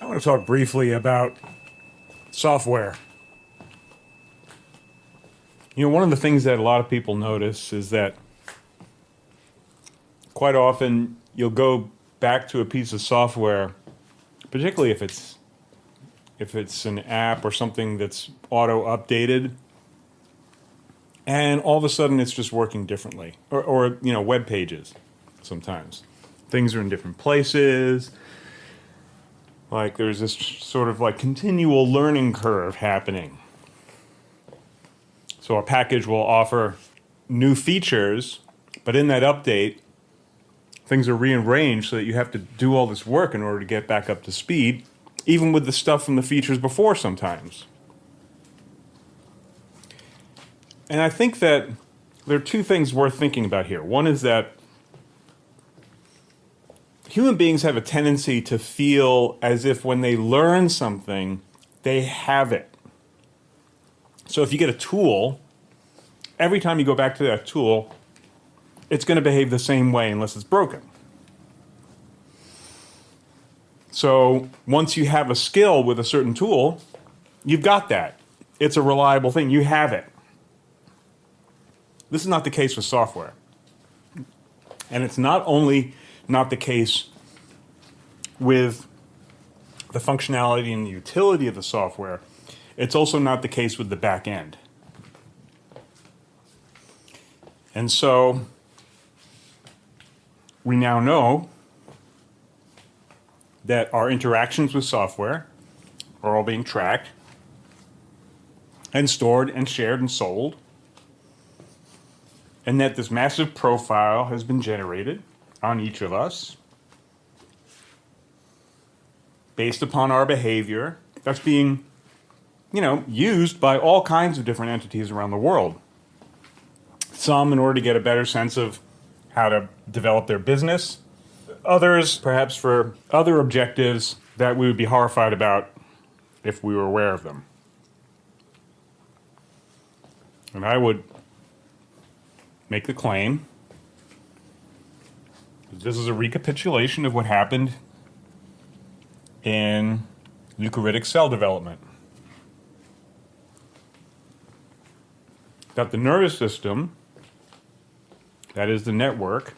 I want to talk briefly about software. You know, one of the things that a lot of people notice is that quite often you'll go back to a piece of software, particularly if it's an app or something that's auto updated, and all of a sudden it's just working differently. Or you know, web pages sometimes. Things are in different places. Like there's this sort of like continual learning curve happening. So a package will offer new features, but in that update, things are rearranged so that you have to do all this work in order to get back up to speed, even with the stuff from the features before sometimes. And I think that there are two things worth thinking about here. One is that human beings have a tendency to feel as if when they learn something, they have it. So if you get a tool, every time you go back to that tool, it's going to behave the same way unless it's broken. So once you have a skill with a certain tool, you've got that. It's a reliable thing. You have it. This is not the case with software. And it's not only not the case with the functionality and the utility of the software, it's also not the case with the back end. And so we now know that our interactions with software are all being tracked and stored and shared and sold, and that this massive profile has been generated on each of us based upon our behavior that's being, used by all kinds of different entities around the world. Some in order to get a better sense of how to develop their business, others perhaps for other objectives that we would be horrified about if we were aware of them. And I would make the claim that this is a recapitulation of what happened in eukaryotic cell development. That the nervous system, that is the network,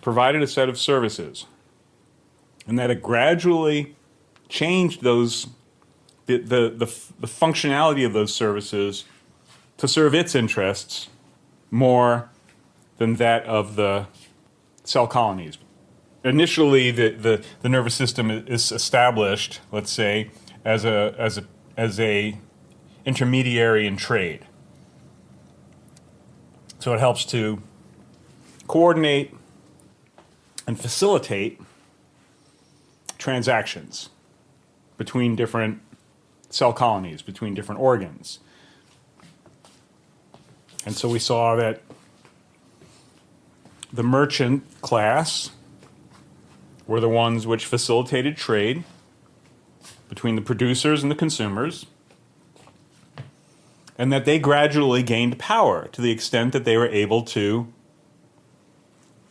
provided a set of services, and that it gradually changed those the functionality of those services to serve its interests more than that of the cell colonies. Initially, the nervous system is established, let's say, as a intermediary in trade. So it helps to coordinate and facilitate transactions between different cell colonies, between different organs. And so we saw that the merchant class were the ones which facilitated trade between the producers and the consumers, and that they gradually gained power to the extent that they were able to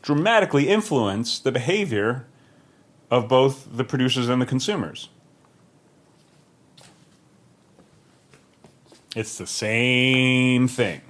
dramatically influence the behavior of both the producers and the consumers. It's the same thing.